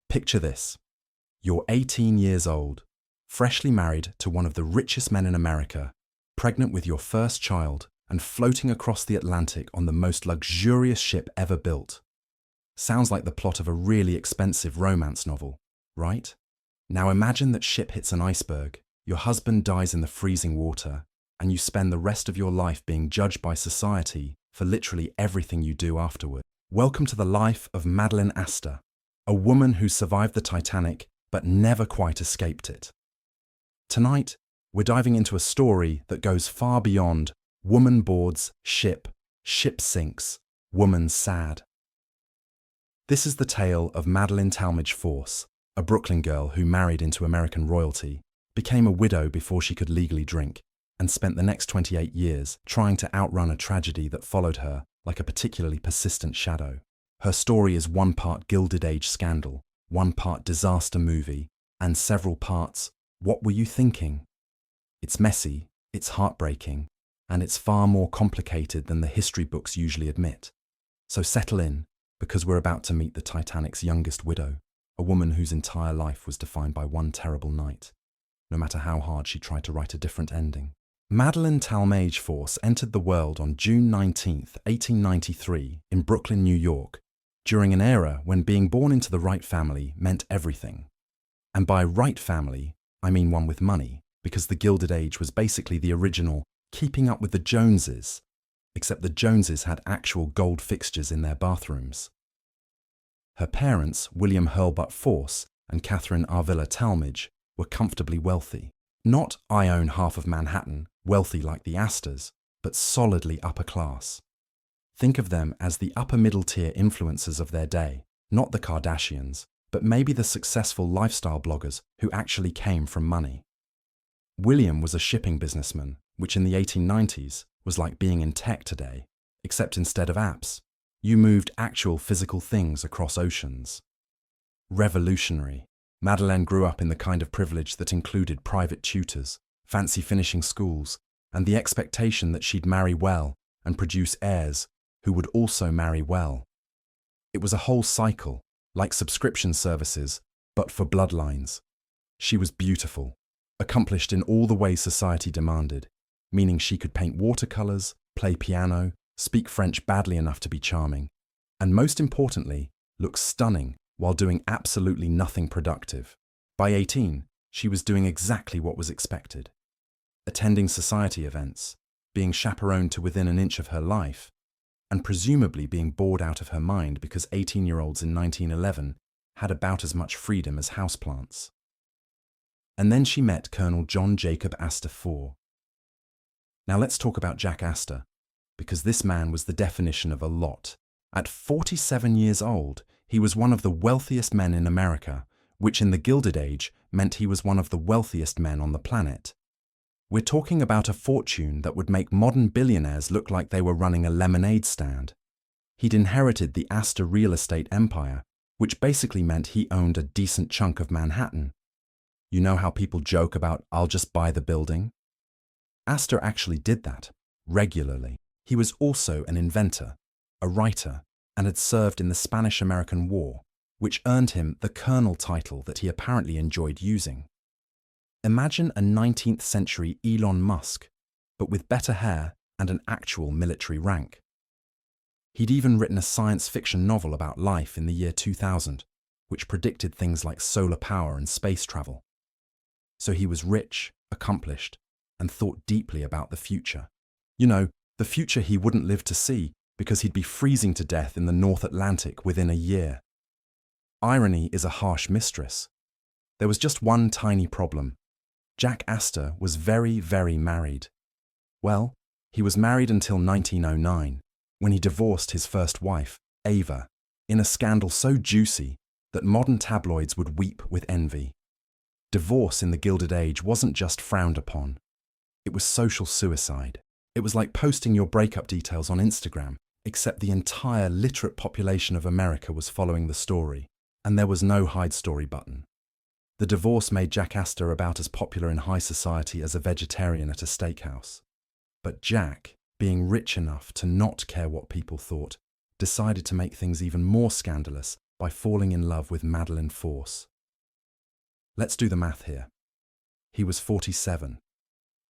Picture this. You're 18 years old, freshly married to one of the richest men in America, pregnant with your first child, and floating across the Atlantic on the most luxurious ship ever built. Sounds like the plot of a really expensive romance novel, right? Now imagine that ship hits an iceberg, your husband dies in the freezing water, and you spend the rest of your life being judged by society for literally everything you do afterward. Welcome to the life of Madeleine Astor, a woman who survived the Titanic but never quite escaped it. Tonight, we're diving into a story that goes far beyond woman boards, ship sinks, woman sad. This is the tale of Madeleine Talmadge Force, a Brooklyn girl who married into American royalty, became a widow before she could legally drink, and spent the next 28 years trying to outrun a tragedy that followed her like a particularly persistent shadow. Her story is one part Gilded Age scandal, one part disaster movie, and several parts what were you thinking? It's messy, it's heartbreaking, and it's far more complicated than the history books usually admit. So settle in, because we're about to meet the Titanic's youngest widow, a woman whose entire life was defined by one terrible night, no matter how hard she tried to write a different ending. Madeleine Talmadge Force entered the world on June 19, 1893, in Brooklyn, New York, during an era when being born into the right family meant everything. And by right family, I mean one with money, because the Gilded Age was basically the original Keeping Up with the Joneses, except the Joneses had actual gold fixtures in their bathrooms. Her parents, William Hurlbut Force and Catherine Arvilla Talmadge, were comfortably wealthy. Not I own half of Manhattan, wealthy like the Astors, but solidly upper class. Think of them as the upper middle tier influencers of their day, not the Kardashians, but maybe the successful lifestyle bloggers who actually came from money. William was a shipping businessman, which in the 1890s was like being in tech today, except instead of apps, you moved actual physical things across oceans. Revolutionary. Madeleine grew up in the kind of privilege that included private tutors, fancy finishing schools, and the expectation that she'd marry well and produce heirs who would also marry well. It was a whole cycle, like subscription services, but for bloodlines. She was beautiful, accomplished in all the ways society demanded, meaning she could paint watercolors, play piano, speak French badly enough to be charming, and most importantly, look stunning while doing absolutely nothing productive. By 18, she was doing exactly what was expected. Attending society events, being chaperoned to within an inch of her life, and presumably being bored out of her mind because 18-year-olds in 1911 had about as much freedom as houseplants. And then she met Colonel John Jacob Astor IV. Now let's talk about Jack Astor, because this man was the definition of a lot. At 47 years old, he was one of the wealthiest men in America, which in the Gilded Age meant he was one of the wealthiest men on the planet. We're talking about a fortune that would make modern billionaires look like they were running a lemonade stand. He'd inherited the Astor real estate empire, which basically meant he owned a decent chunk of Manhattan. You know how people joke about, "I'll just buy the building"? Astor actually did that, regularly. He was also an inventor, a writer, and had served in the Spanish-American War, which earned him the colonel title that he apparently enjoyed using. Imagine a 19th century Elon Musk, but with better hair and an actual military rank. He'd even written a science fiction novel about life in the year 2000, which predicted things like solar power and space travel. So he was rich, accomplished, and thought deeply about the future. You know, the future he wouldn't live to see because he'd be freezing to death in the North Atlantic within a year. Irony is a harsh mistress. There was just one tiny problem. Jack Astor was very, very married. Well, he was married until 1909, when he divorced his first wife, Ava, in a scandal so juicy that modern tabloids would weep with envy. Divorce in the Gilded Age wasn't just frowned upon. It was social suicide. It was like posting your breakup details on Instagram, except the entire literate population of America was following the story, and there was no hide story button. The divorce made Jack Astor about as popular in high society as a vegetarian at a steakhouse. But Jack, being rich enough to not care what people thought, decided to make things even more scandalous by falling in love with Madeleine Force. Let's do the math here. He was 47.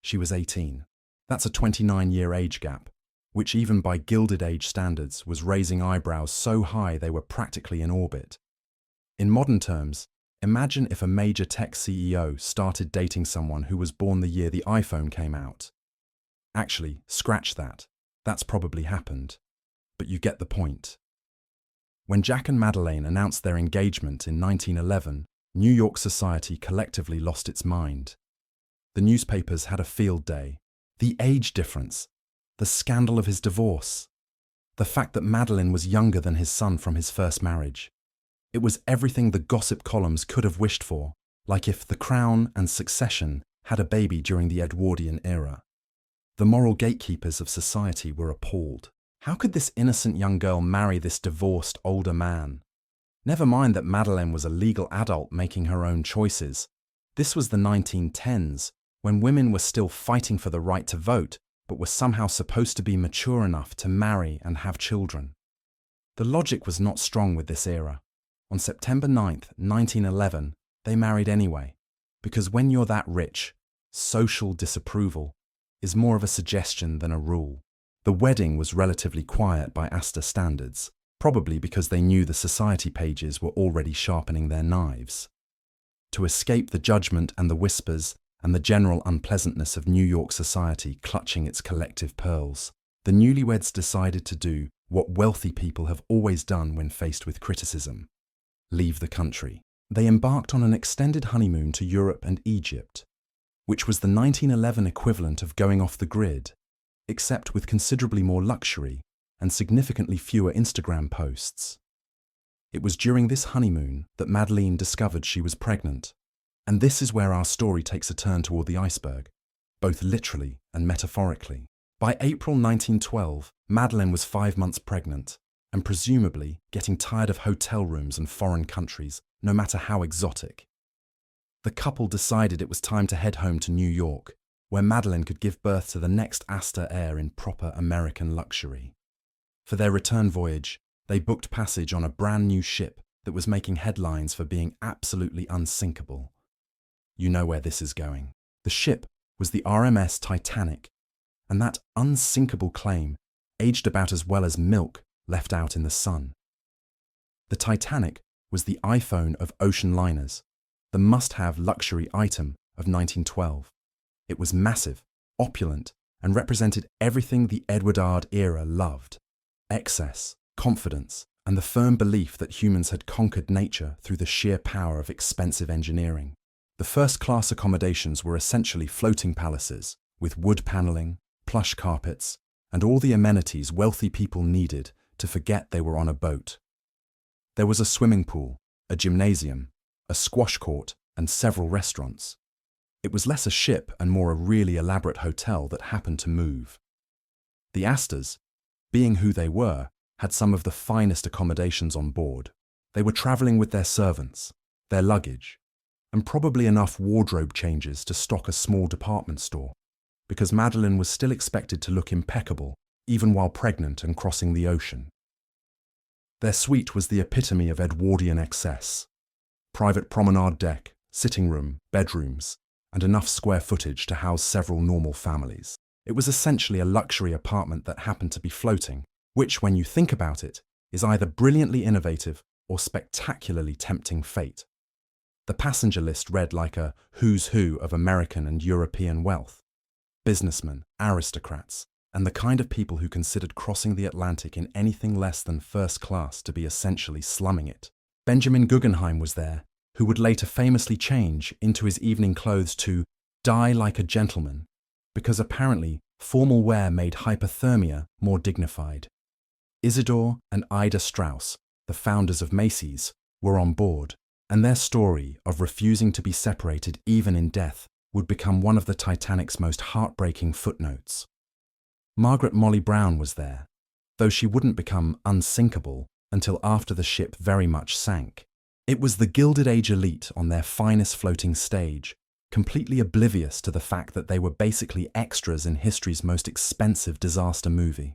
She was 18. That's a 29-year age gap, which even by Gilded age standards was raising eyebrows so high they were practically in orbit. In modern terms, imagine if a major tech CEO started dating someone who was born the year the iPhone came out. Actually, scratch that. That's probably happened. But you get the point. When Jack and Madeleine announced their engagement in 1911, New York society collectively lost its mind. The newspapers had a field day. The age difference, the scandal of his divorce, the fact that Madeleine was younger than his son from his first marriage. It was everything the gossip columns could have wished for, like if The Crown and Succession had a baby during the Edwardian era. The moral gatekeepers of society were appalled. How could this innocent young girl marry this divorced older man? Never mind that Madeleine was a legal adult making her own choices. This was the 1910s, when women were still fighting for the right to vote, but were somehow supposed to be mature enough to marry and have children. The logic was not strong with this era. On September 9th, 1911, they married anyway, because when you're that rich, social disapproval is more of a suggestion than a rule. The wedding was relatively quiet by Astor standards, probably because they knew the society pages were already sharpening their knives. To escape the judgment and the whispers and the general unpleasantness of New York society clutching its collective pearls, the newlyweds decided to do what wealthy people have always done when faced with criticism: leave the country. They embarked on an extended honeymoon to Europe and Egypt, which was the 1911 equivalent of going off the grid, except with considerably more luxury and significantly fewer Instagram posts. It was during this honeymoon that Madeleine discovered she was pregnant, and this is where our story takes a turn toward the iceberg, both literally and metaphorically. By April 1912, Madeleine was 5 months pregnant, and presumably getting tired of hotel rooms and foreign countries, no matter how exotic. The couple decided it was time to head home to New York, where Madeleine could give birth to the next Astor heir in proper American luxury. For their return voyage, they booked passage on a brand new ship that was making headlines for being absolutely unsinkable. You know where this is going. The ship was the RMS Titanic, and that unsinkable claim aged about as well as milk left out in the sun. The Titanic was the iPhone of ocean liners, the must-have luxury item of 1912. It was massive, opulent, and represented everything the Edward era loved: excess, confidence, and the firm belief that humans had conquered nature through the sheer power of expensive engineering. The first-class accommodations were essentially floating palaces, with wood paneling, plush carpets, and all the amenities wealthy people needed to forget they were on a boat. There was a swimming pool, a gymnasium, a squash court, and several restaurants. It was less a ship and more a really elaborate hotel that happened to move. The Astors, being who they were, had some of the finest accommodations on board. They were traveling with their servants, their luggage, and probably enough wardrobe changes to stock a small department store, because Madeleine was still expected to look impeccable, even while pregnant and crossing the ocean. Their suite was the epitome of Edwardian excess: private promenade deck, sitting room, bedrooms, and enough square footage to house several normal families. It was essentially a luxury apartment that happened to be floating, which, when you think about it, is either brilliantly innovative or spectacularly tempting fate. The passenger list read like a who's who of American and European wealth: businessmen, aristocrats, and the kind of people who considered crossing the Atlantic in anything less than first class to be essentially slumming it. Benjamin Guggenheim was there, who would later famously change into his evening clothes to die like a gentleman, because apparently formal wear made hypothermia more dignified. Isidore and Ida Strauss, the founders of Macy's, were on board, and their story of refusing to be separated even in death would become one of the Titanic's most heartbreaking footnotes. Margaret Molly Brown was there, though she wouldn't become unsinkable until after the ship very much sank. It was the Gilded Age elite on their finest floating stage, completely oblivious to the fact that they were basically extras in history's most expensive disaster movie.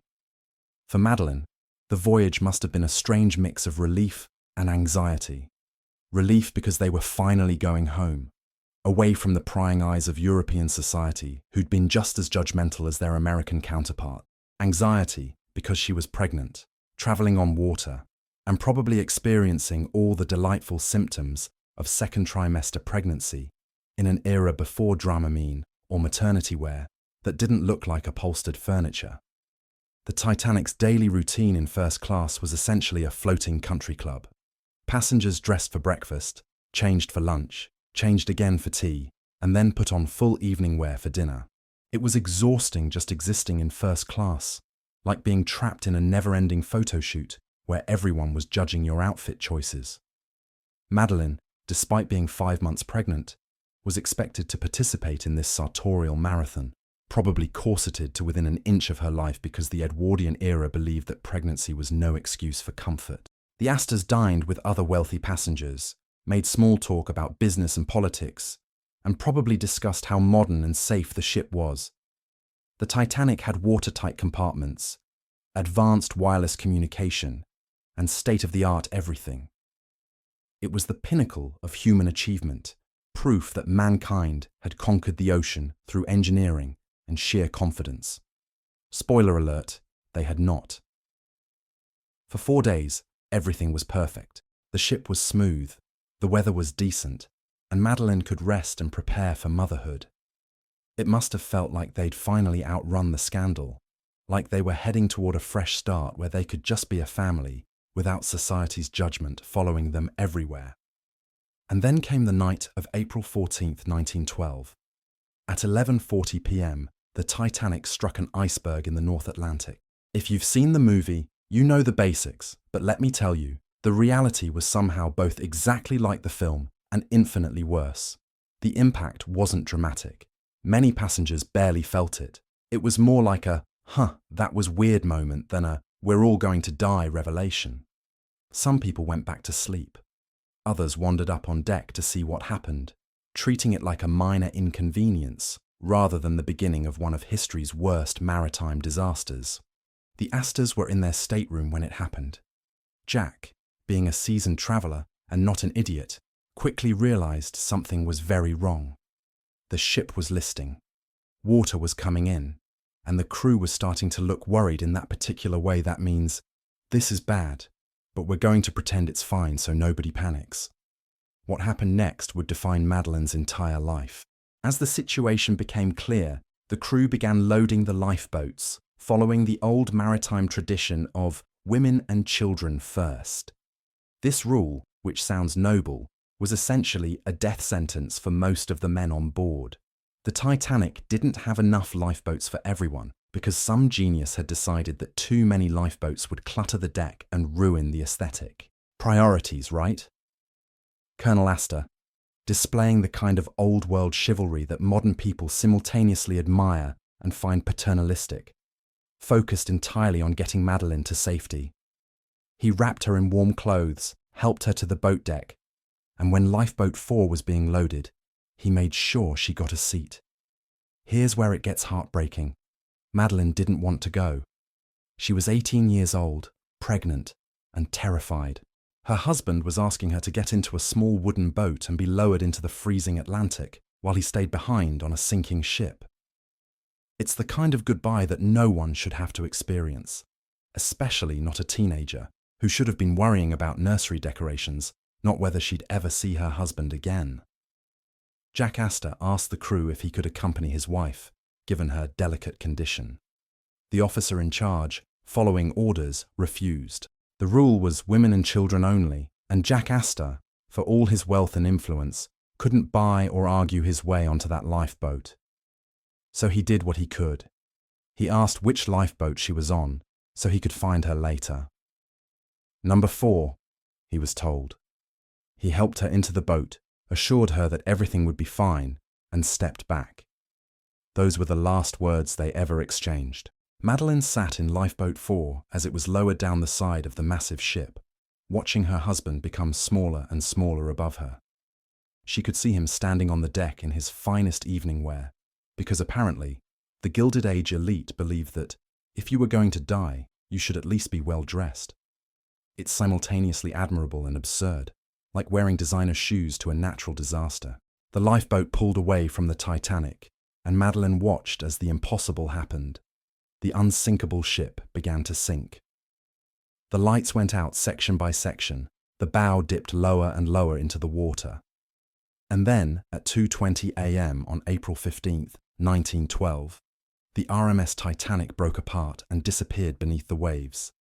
For Madeleine, the voyage must have been a strange mix of relief and anxiety. Relief because they were finally going home, away from the prying eyes of European society who'd been just as judgmental as their American counterpart. Anxiety because she was pregnant, traveling on water, and probably experiencing all the delightful symptoms of second trimester pregnancy in an era before Dramamine or maternity wear that didn't look like upholstered furniture. The Titanic's daily routine in first class was essentially a floating country club. Passengers dressed for breakfast, changed for lunch, changed again for tea, and then put on full evening wear for dinner. It was exhausting just existing in first class, like being trapped in a never-ending photo shoot where everyone was judging your outfit choices. Madeleine, despite being 5 months pregnant, was expected to participate in this sartorial marathon, probably corseted to within an inch of her life because the Edwardian era believed that pregnancy was no excuse for comfort. The Astors dined with other wealthy passengers, made small talk about business and politics, and probably discussed how modern and safe the ship was. The Titanic had watertight compartments, advanced wireless communication, and state-of-the-art everything. It was the pinnacle of human achievement, proof that mankind had conquered the ocean through engineering and sheer confidence. Spoiler alert, they had not. For 4 days, everything was perfect. The ship was smooth, the weather was decent, and Madeleine could rest and prepare for motherhood. It must have felt like they'd finally outrun the scandal, like they were heading toward a fresh start where they could just be a family without society's judgment following them everywhere. And then came the night of April 14th, 1912. At 11:40 p.m., the Titanic struck an iceberg in the North Atlantic. If you've seen the movie, you know the basics, but let me tell you, the reality was somehow both exactly like the film and infinitely worse. The impact wasn't dramatic. Many passengers barely felt it. It was more like a, that was weird moment than a, we're all going to die revelation. Some people went back to sleep. Others wandered up on deck to see what happened, treating it like a minor inconvenience rather than the beginning of one of history's worst maritime disasters. The Astors were in their stateroom when it happened. Jack, being a seasoned traveller and not an idiot, quickly realised something was very wrong. The ship was listing. Water was coming in, and the crew was starting to look worried in that particular way that means, this is bad, but we're going to pretend it's fine so nobody panics. What happened next would define Madeleine's entire life. As the situation became clear, the crew began loading the lifeboats, following the old maritime tradition of women and children first. This rule, which sounds noble, was essentially a death sentence for most of the men on board. The Titanic didn't have enough lifeboats for everyone because some genius had decided that too many lifeboats would clutter the deck and ruin the aesthetic. Priorities, right? Colonel Astor, displaying the kind of old-world chivalry that modern people simultaneously admire and find paternalistic, focused entirely on getting Madeleine to safety. He wrapped her in warm clothes, helped her to the boat deck, and when Lifeboat 4 was being loaded, he made sure she got a seat. Here's where it gets heartbreaking. Madeleine didn't want to go. She was 18 years old, pregnant, and terrified. Her husband was asking her to get into a small wooden boat and be lowered into the freezing Atlantic while he stayed behind on a sinking ship. It's the kind of goodbye that no one should have to experience, especially not a teenager who should have been worrying about nursery decorations, not whether she'd ever see her husband again. Jack Astor asked the crew if he could accompany his wife, given her delicate condition. The officer in charge, following orders, refused. The rule was women and children only, and Jack Astor, for all his wealth and influence, couldn't buy or argue his way onto that lifeboat. So he did what he could. He asked which lifeboat she was on, so he could find her later. "Number 4, he was told. He helped her into the boat, assured her that everything would be fine, and stepped back. Those were the last words they ever exchanged. Madeleine sat in Lifeboat 4 as it was lowered down the side of the massive ship, watching her husband become smaller and smaller above her. She could see him standing on the deck in his finest evening wear, because apparently, the Gilded Age elite believed that if you were going to die, you should at least be well dressed. It's simultaneously admirable and absurd, like wearing designer shoes to a natural disaster. The lifeboat pulled away from the Titanic, and Madeleine watched as the impossible happened. The unsinkable ship began to sink. The lights went out section by section. The bow dipped lower and lower into the water. And then, at 2:20 a.m. on April 15th, 1912, the RMS Titanic broke apart and disappeared beneath the waves.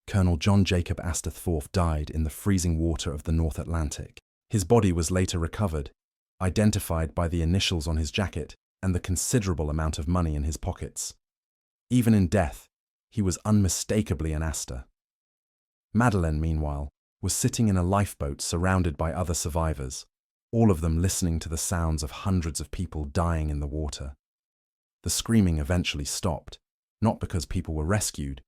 Colonel John Jacob Astor IV died in the freezing water of the North Atlantic. His body was later recovered, identified by the initials on his jacket and the considerable amount of money in his pockets. Even in death, he was unmistakably an Astor. Madeleine, meanwhile, was sitting in a lifeboat surrounded by other survivors, all of them listening to the sounds of hundreds of people dying in the water. The screaming eventually stopped, not because people were rescued,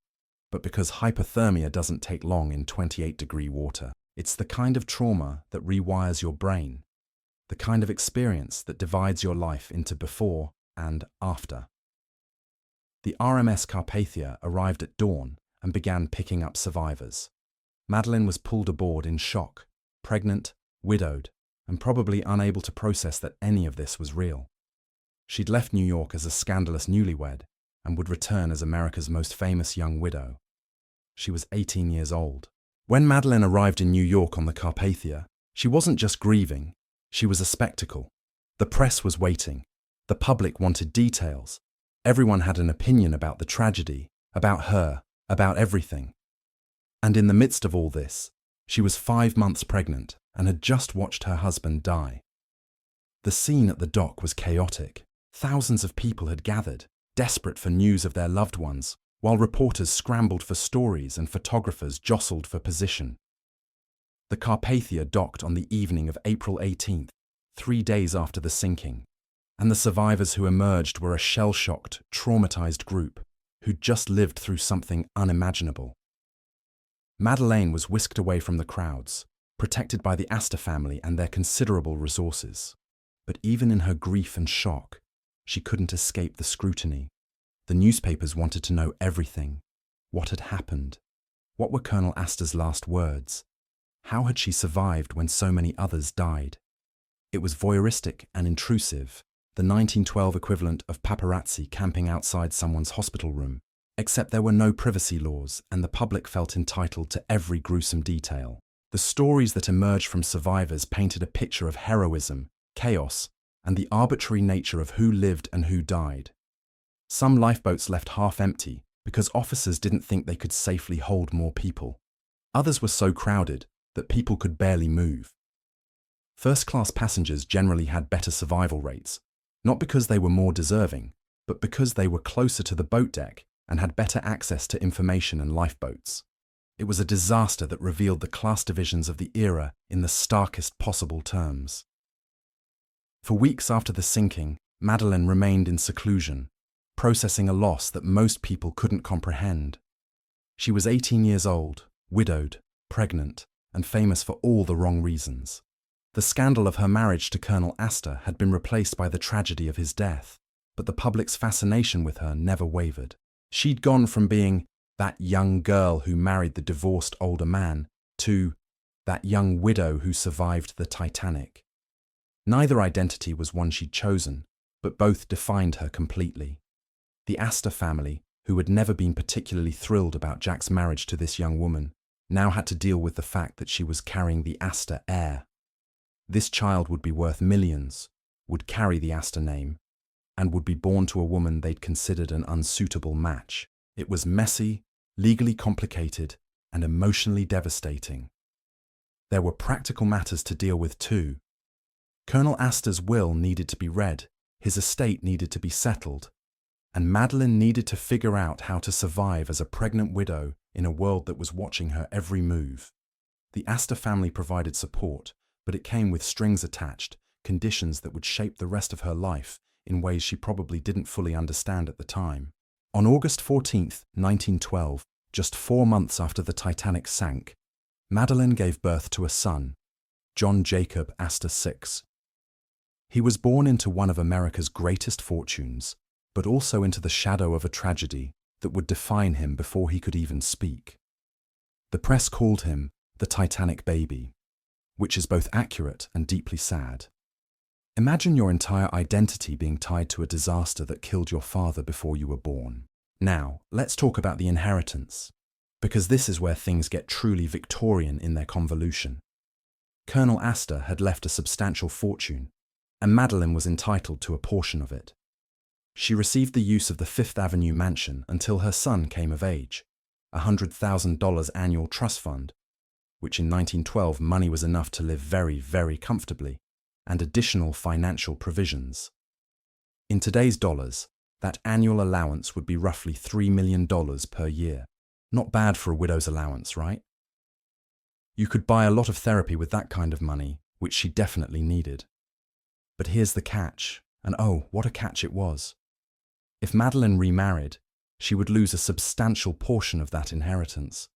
but because hypothermia doesn't take long in 28-degree water. It's the kind of trauma that rewires your brain, the kind of experience that divides your life into before and after. The RMS Carpathia arrived at dawn and began picking up survivors. Madeleine was pulled aboard in shock, pregnant, widowed, and probably unable to process that any of this was real. She'd left New York as a scandalous newlywed and would return as America's most famous young widow. She was 18 years old. When Madeleine arrived in New York on the Carpathia, she wasn't just grieving, she was a spectacle. The press was waiting. The public wanted details. Everyone had an opinion about the tragedy, about her, about everything. And in the midst of all this, she was 5 months pregnant and had just watched her husband die. The scene at the dock was chaotic. Thousands of people had gathered, desperate for news of their loved ones, while reporters scrambled for stories and photographers jostled for position. The Carpathia docked on the evening of April 18th, 3 days after the sinking, and the survivors who emerged were a shell-shocked, traumatized group who'd just lived through something unimaginable. Madeleine was whisked away from the crowds, protected by the Astor family and their considerable resources. But even in her grief and shock, she couldn't escape the scrutiny. The newspapers wanted to know everything. What had happened? What were Colonel Astor's last words? How had she survived when so many others died? It was voyeuristic and intrusive, the 1912 equivalent of paparazzi camping outside someone's hospital room, except there were no privacy laws and the public felt entitled to every gruesome detail. The stories that emerged from survivors painted a picture of heroism, chaos, and the arbitrary nature of who lived and who died. Some lifeboats left half empty because officers didn't think they could safely hold more people. Others were so crowded that people could barely move. First-class passengers generally had better survival rates, not because they were more deserving, but because they were closer to the boat deck and had better access to information and lifeboats. It was a disaster that revealed the class divisions of the era in the starkest possible terms. For weeks after the sinking, Madeleine remained in seclusion, processing a loss that most people couldn't comprehend. She was 18 years old, widowed, pregnant, and famous for all the wrong reasons. The scandal of her marriage to Colonel Astor had been replaced by the tragedy of his death, but the public's fascination with her never wavered. She'd gone from being that young girl who married the divorced older man to that young widow who survived the Titanic. Neither identity was one she'd chosen, but both defined her completely. The Astor family, who had never been particularly thrilled about Jack's marriage to this young woman, now had to deal with the fact that she was carrying the Astor heir. This child would be worth millions, would carry the Astor name, and would be born to a woman they'd considered an unsuitable match. It was messy, legally complicated, and emotionally devastating. There were practical matters to deal with too. Colonel Astor's will needed to be read, his estate needed to be settled, and Madeleine needed to figure out how to survive as a pregnant widow in a world that was watching her every move. The Astor family provided support, but it came with strings attached, conditions that would shape the rest of her life in ways she probably didn't fully understand at the time. On August 14, 1912, just 4 months after the Titanic sank, Madeleine gave birth to a son, John Jacob Astor VI. He was born into one of America's greatest fortunes, but also into the shadow of a tragedy that would define him before he could even speak. The press called him the Titanic baby, which is both accurate and deeply sad. Imagine your entire identity being tied to a disaster that killed your father before you were born. Now, let's talk about the inheritance, because this is where things get truly Victorian in their convolution. Colonel Astor had left a substantial fortune, and Madeleine was entitled to a portion of it. She received the use of the Fifth Avenue mansion until her son came of age, a $100,000 annual trust fund, which in 1912 money was enough to live very, very comfortably, and additional financial provisions. In today's dollars, that annual allowance would be roughly $3 million per year. Not bad for a widow's allowance, right? You could buy a lot of therapy with that kind of money, which she definitely needed. But here's the catch, and oh, what a catch it was. If Madeleine remarried, she would lose a substantial portion of that inheritance.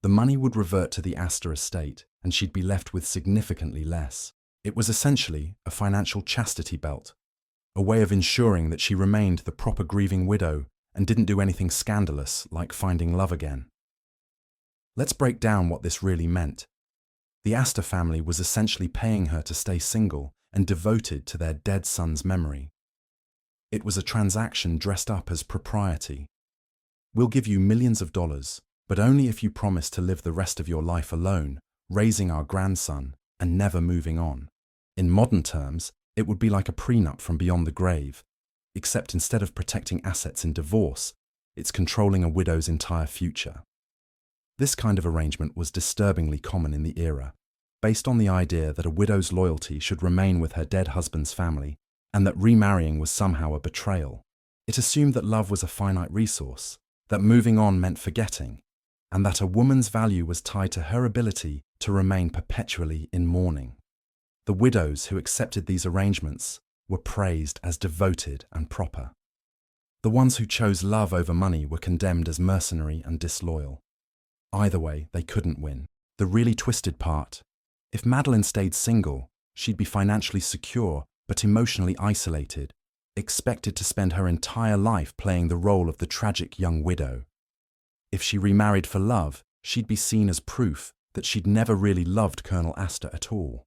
The money would revert to the Astor estate, and she'd be left with significantly less. It was essentially a financial chastity belt, a way of ensuring that she remained the proper grieving widow and didn't do anything scandalous like finding love again. Let's break down what this really meant. The Astor family was essentially paying her to stay single and devoted to their dead son's memory. It was a transaction dressed up as propriety. We'll give you millions of dollars, but only if you promise to live the rest of your life alone, raising our grandson, and never moving on. In modern terms, it would be like a prenup from beyond the grave, except instead of protecting assets in divorce, it's controlling a widow's entire future. This kind of arrangement was disturbingly common in the era, based on the idea that a widow's loyalty should remain with her dead husband's family, and that remarrying was somehow a betrayal. It assumed that love was a finite resource, that moving on meant forgetting, and that a woman's value was tied to her ability to remain perpetually in mourning. The widows who accepted these arrangements were praised as devoted and proper. The ones who chose love over money were condemned as mercenary and disloyal. Either way, they couldn't win. The really twisted part: if Madeleine stayed single, she'd be financially secure but emotionally isolated, expected to spend her entire life playing the role of the tragic young widow. If she remarried for love, she'd be seen as proof that she'd never really loved Colonel Astor at all.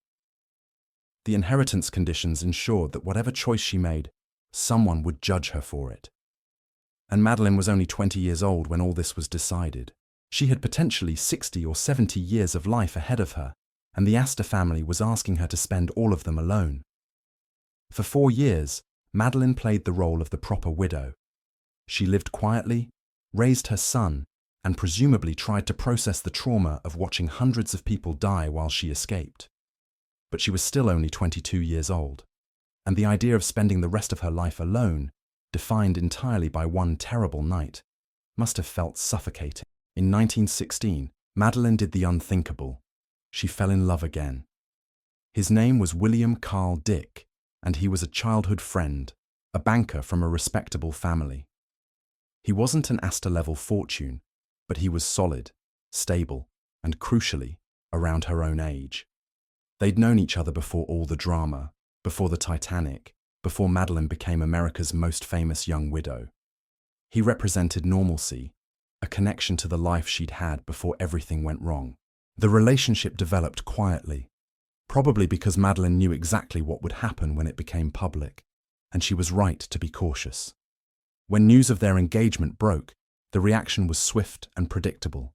The inheritance conditions ensured that whatever choice she made, someone would judge her for it. And Madeleine was only 20 years old when all this was decided. She had potentially 60 or 70 years of life ahead of her, and the Astor family was asking her to spend all of them alone. For 4 years, Madeleine played the role of the proper widow. She lived quietly, raised her son, and presumably tried to process the trauma of watching hundreds of people die while she escaped. But she was still only 22 years old, and the idea of spending the rest of her life alone, defined entirely by one terrible night, must have felt suffocating. In 1916, Madeleine did the unthinkable. She fell in love again. His name was William Carl Dick, and he was a childhood friend, a banker from a respectable family. He wasn't an Astor-level fortune, but he was solid, stable, and crucially, around her own age. They'd known each other before all the drama, before the Titanic, before Madeleine became America's most famous young widow. He represented normalcy, a connection to the life she'd had before everything went wrong. The relationship developed quietly, probably because Madeleine knew exactly what would happen when it became public, and she was right to be cautious. When news of their engagement broke, the reaction was swift and predictable.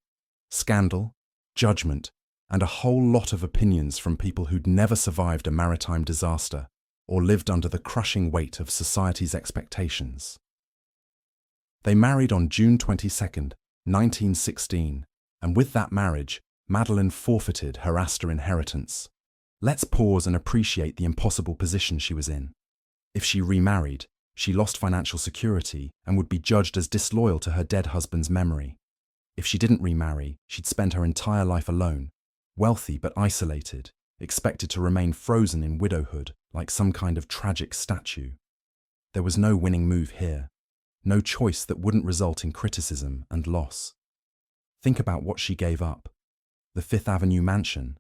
Scandal, judgment, and a whole lot of opinions from people who'd never survived a maritime disaster or lived under the crushing weight of society's expectations. They married on June 22, 1916, and with that marriage, Madeleine forfeited her Astor inheritance. Let's pause and appreciate the impossible position she was in. If she remarried, she lost financial security and would be judged as disloyal to her dead husband's memory. If she didn't remarry, she'd spend her entire life alone, wealthy but isolated, expected to remain frozen in widowhood like some kind of tragic statue. There was no winning move here, no choice that wouldn't result in criticism and loss. Think about what she gave up. The Fifth Avenue mansion,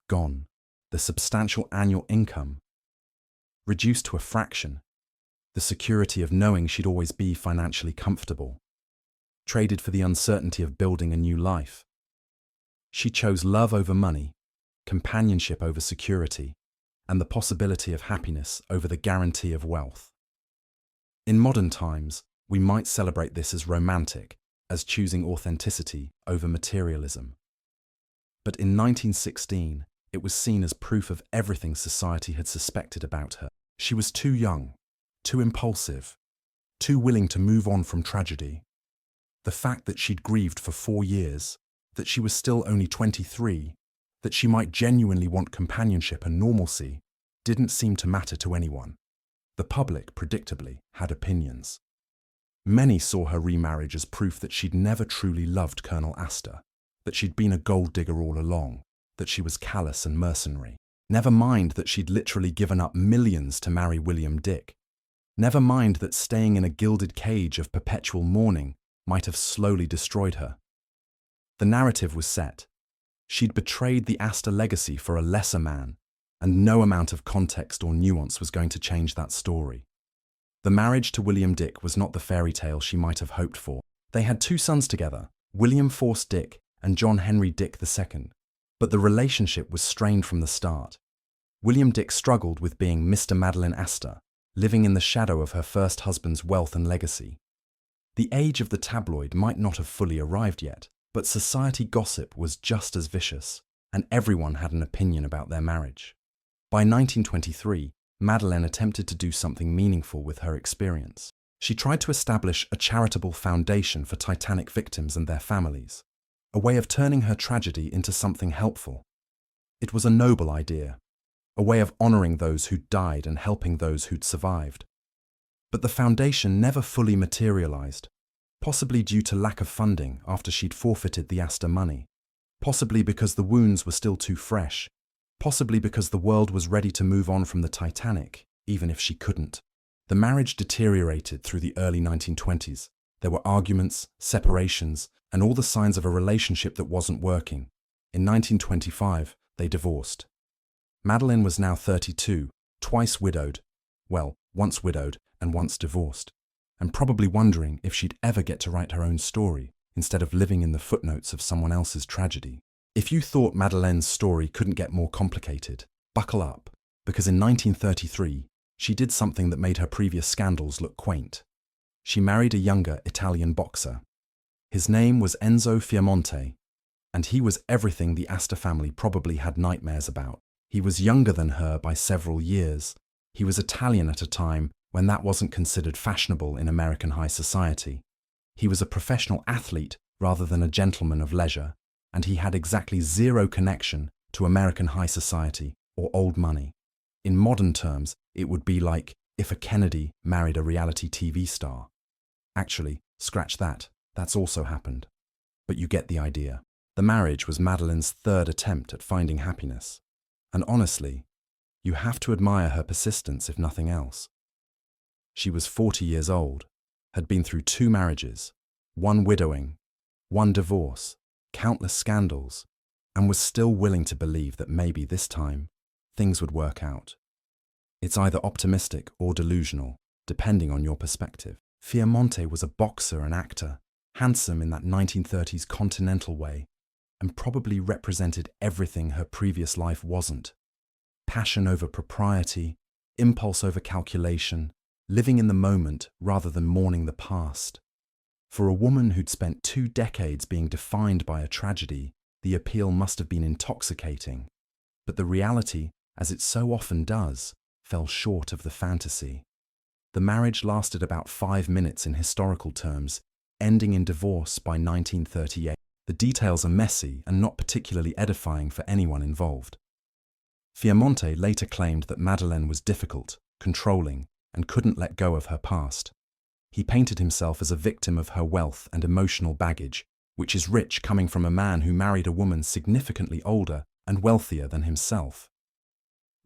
gone. The substantial annual income, reduced to a fraction. The security of knowing she'd always be financially comfortable, traded for the uncertainty of building a new life. She chose love over money, companionship over security, and the possibility of happiness over the guarantee of wealth. In modern times, we might celebrate this as romantic, as choosing authenticity over materialism. But in 1916, it was seen as proof of everything society had suspected about her. She was too young, too impulsive, too willing to move on from tragedy. The fact that she'd grieved for 4 years, that she was still only 23, that she might genuinely want companionship and normalcy, didn't seem to matter to anyone. The public, predictably, had opinions. Many saw her remarriage as proof that she'd never truly loved Colonel Astor, that she'd been a gold digger all along, that she was callous and mercenary. Never mind that she'd literally given up millions to marry William Dick. Never mind that staying in a gilded cage of perpetual mourning might have slowly destroyed her. The narrative was set. She'd betrayed the Astor legacy for a lesser man, and no amount of context or nuance was going to change that story. The marriage to William Dick was not the fairy tale she might have hoped for. They had 2 sons together, William Force Dick and John Henry Dick II, but the relationship was strained from the start. William Dick struggled with being Mr. Madeleine Astor, living in the shadow of her first husband's wealth and legacy. The age of the tabloid might not have fully arrived yet, but society gossip was just as vicious, and everyone had an opinion about their marriage. By 1923, Madeleine attempted to do something meaningful with her experience. She tried to establish a charitable foundation for Titanic victims and their families, a way of turning her tragedy into something helpful. It was a noble idea, a way of honoring those who'd died and helping those who'd survived. But the foundation never fully materialized, possibly due to lack of funding after she'd forfeited the Astor money, possibly because the wounds were still too fresh, possibly because the world was ready to move on from the Titanic, even if she couldn't. The marriage deteriorated through the early 1920s. There were arguments, separations, and all the signs of a relationship that wasn't working. In 1925, they divorced. Madeleine was now 32, twice widowed, well, once widowed and once divorced, and probably wondering if she'd ever get to write her own story instead of living in the footnotes of someone else's tragedy. If you thought Madeleine's story couldn't get more complicated, buckle up, because in 1933, she did something that made her previous scandals look quaint. She married a younger Italian boxer. His name was Enzo Fiamonte, and he was everything the Astor family probably had nightmares about. He was younger than her by several years. He was Italian at a time when that wasn't considered fashionable in American high society. He was a professional athlete rather than a gentleman of leisure, and he had exactly zero connection to American high society or old money. In modern terms, it would be like if a Kennedy married a reality TV star. Actually, scratch that, that's also happened. But you get the idea. The marriage was Madeleine's 3rd attempt at finding happiness. And honestly, you have to admire her persistence if nothing else. She was 40 years old, had been through 2 marriages, 1 widowing, 1 divorce, countless scandals, and was still willing to believe that maybe this time, things would work out. It's either optimistic or delusional, depending on your perspective. Fiamonte was a boxer and actor, handsome in that 1930s continental way, and probably represented everything her previous life wasn't. Passion over propriety, impulse over calculation, living in the moment rather than mourning the past. For a woman who'd spent 2 decades being defined by a tragedy, the appeal must have been intoxicating. But the reality, as it so often does, fell short of the fantasy. The marriage lasted about 5 minutes in historical terms, ending in divorce by 1938. The details are messy and not particularly edifying for anyone involved. Fiamonte later claimed that Madeleine was difficult, controlling, and couldn't let go of her past. He painted himself as a victim of her wealth and emotional baggage, which is rich coming from a man who married a woman significantly older and wealthier than himself.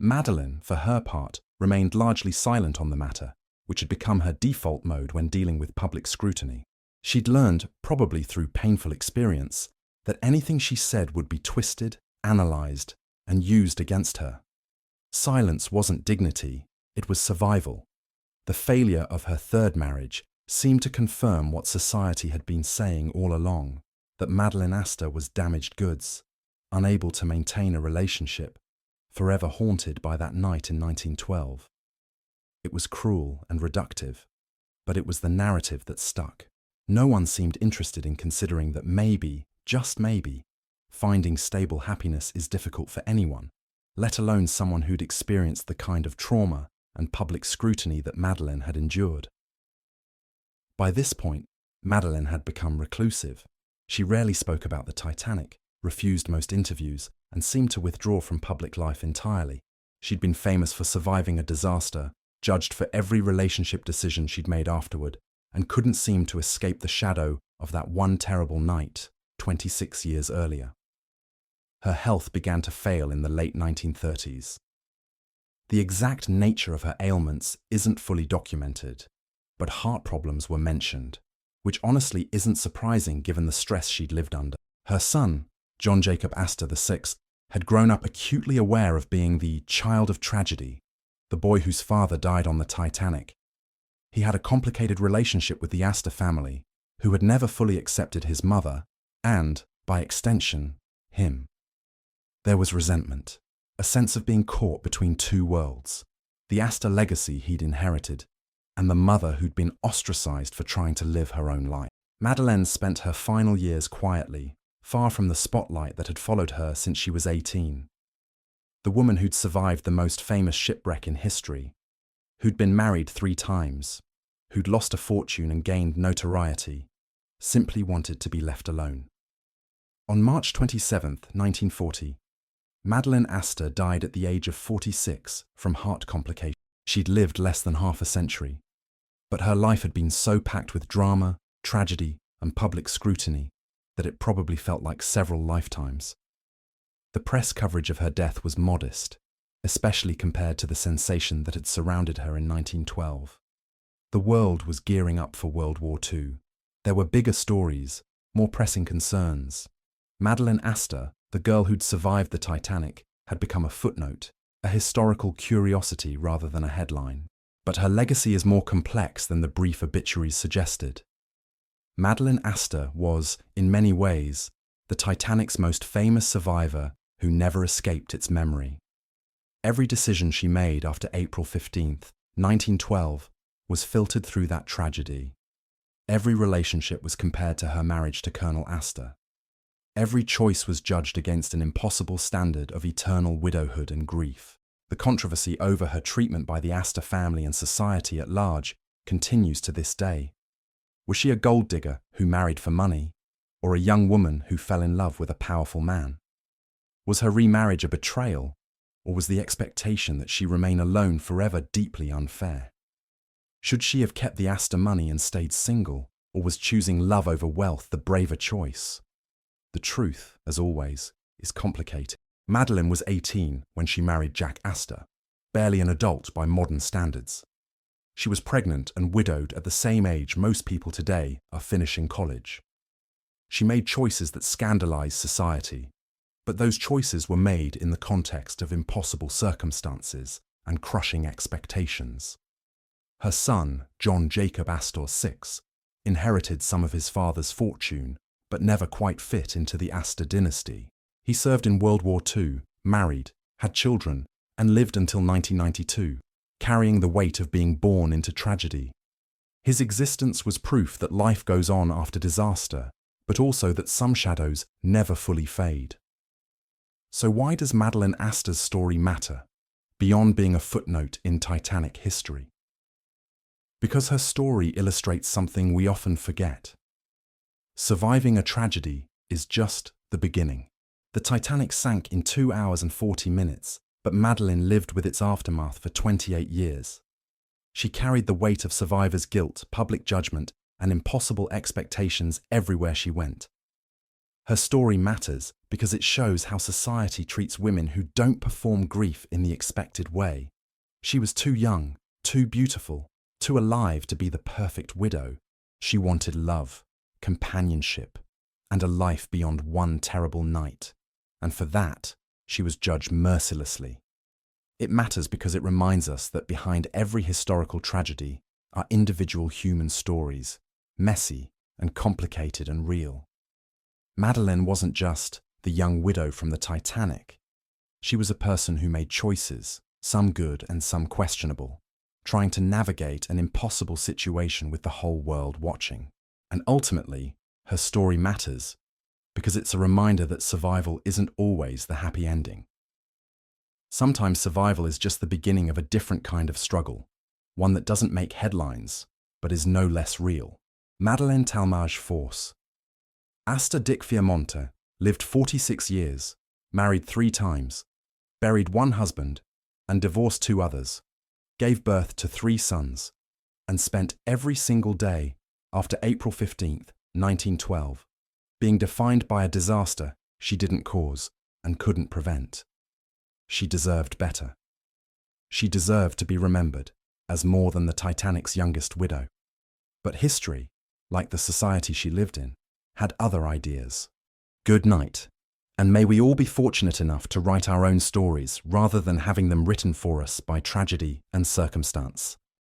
Madeleine, for her part, remained largely silent on the matter, which had become her default mode when dealing with public scrutiny. She'd learned, probably through painful experience, that anything she said would be twisted, analyzed, and used against her. Silence wasn't dignity, it was survival. The failure of her 3rd marriage seemed to confirm what society had been saying all along, that Madeleine Astor was damaged goods, unable to maintain a relationship, forever haunted by that night in 1912. It was cruel and reductive, but it was the narrative that stuck. No one seemed interested in considering that maybe, just maybe, finding stable happiness is difficult for anyone, let alone someone who'd experienced the kind of trauma and public scrutiny that Madeleine had endured. By this point, Madeleine had become reclusive. She rarely spoke about the Titanic, refused most interviews, and seemed to withdraw from public life entirely. She'd been famous for surviving a disaster, judged for every relationship decision she'd made afterward, and couldn't seem to escape the shadow of that one terrible night 26 years earlier. Her health began to fail in the late 1930s. The exact nature of her ailments isn't fully documented, but heart problems were mentioned, which honestly isn't surprising given the stress she'd lived under. Her son, John Jacob Astor VI, had grown up acutely aware of being the child of tragedy, the boy whose father died on the Titanic. He had a complicated relationship with the Astor family, who had never fully accepted his mother and, by extension, him. There was resentment, a sense of being caught between two worlds, the Astor legacy he'd inherited, and the mother who'd been ostracized for trying to live her own life. Madeleine spent her final years quietly, far from the spotlight that had followed her since she was 18. The woman who'd survived the most famous shipwreck in history, who'd been married 3 times, who'd lost a fortune and gained notoriety, simply wanted to be left alone. On March 27, 1940, Madeleine Astor died at the age of 46 from heart complications. She'd lived less than half a century, but her life had been so packed with drama, tragedy, and public scrutiny that it probably felt like several lifetimes. The press coverage of her death was modest, especially compared to the sensation that had surrounded her in 1912. The world was gearing up for World War II. There were bigger stories, more pressing concerns. Madeleine Astor, the girl who'd survived the Titanic, had become a footnote, a historical curiosity rather than a headline. But her legacy is more complex than the brief obituaries suggested. Madeleine Astor was, in many ways, the Titanic's most famous survivor who never escaped its memory. Every decision she made after April 15, 1912, was filtered through that tragedy. Every relationship was compared to her marriage to Colonel Astor. Every choice was judged against an impossible standard of eternal widowhood and grief. The controversy over her treatment by the Astor family and society at large continues to this day. Was she a gold digger who married for money, or a young woman who fell in love with a powerful man? Was her remarriage a betrayal, or was the expectation that she remain alone forever deeply unfair? Should she have kept the Astor money and stayed single, or was choosing love over wealth the braver choice? The truth, as always, is complicated. Madeleine was 18 when she married Jack Astor, barely an adult by modern standards. She was pregnant and widowed at the same age most people today are finishing college. She made choices that scandalized society, but those choices were made in the context of impossible circumstances and crushing expectations. Her son, John Jacob Astor VI, inherited some of his father's fortune, but never quite fit into the Astor dynasty. He served in World War II, married, had children, and lived until 1992, carrying the weight of being born into tragedy. His existence was proof that life goes on after disaster, but also that some shadows never fully fade. So why does Madeleine Astor's story matter, beyond being a footnote in Titanic history? Because her story illustrates something we often forget. Surviving a tragedy is just the beginning. The Titanic sank in 2 hours and 40 minutes, but Madeleine lived with its aftermath for 28 years. She carried the weight of survivors' guilt, public judgment, and impossible expectations everywhere she went. Her story matters because it shows how society treats women who don't perform grief in the expected way. She was too young, too beautiful, too alive to be the perfect widow. She wanted love, companionship, and a life beyond one terrible night. And for that, she was judged mercilessly. It matters because it reminds us that behind every historical tragedy are individual human stories, messy and complicated and real. Madeleine wasn't just the young widow from the Titanic. She was a person who made choices, some good and some questionable, trying to navigate an impossible situation with the whole world watching. And ultimately, her story matters because it's a reminder that survival isn't always the happy ending. Sometimes survival is just the beginning of a different kind of struggle, one that doesn't make headlines, but is no less real. Madeleine Astor. Astor Dick Fiamonte lived 46 years, married 3 times, buried 1 husband, and divorced 2 others, gave birth to 3 sons, and spent every single day after April 15, 1912, being defined by a disaster she didn't cause and couldn't prevent. She deserved better. She deserved to be remembered as more than the Titanic's youngest widow. But history, like the society she lived in, had other ideas. Good night, and may we all be fortunate enough to write our own stories rather than having them written for us by tragedy and circumstance.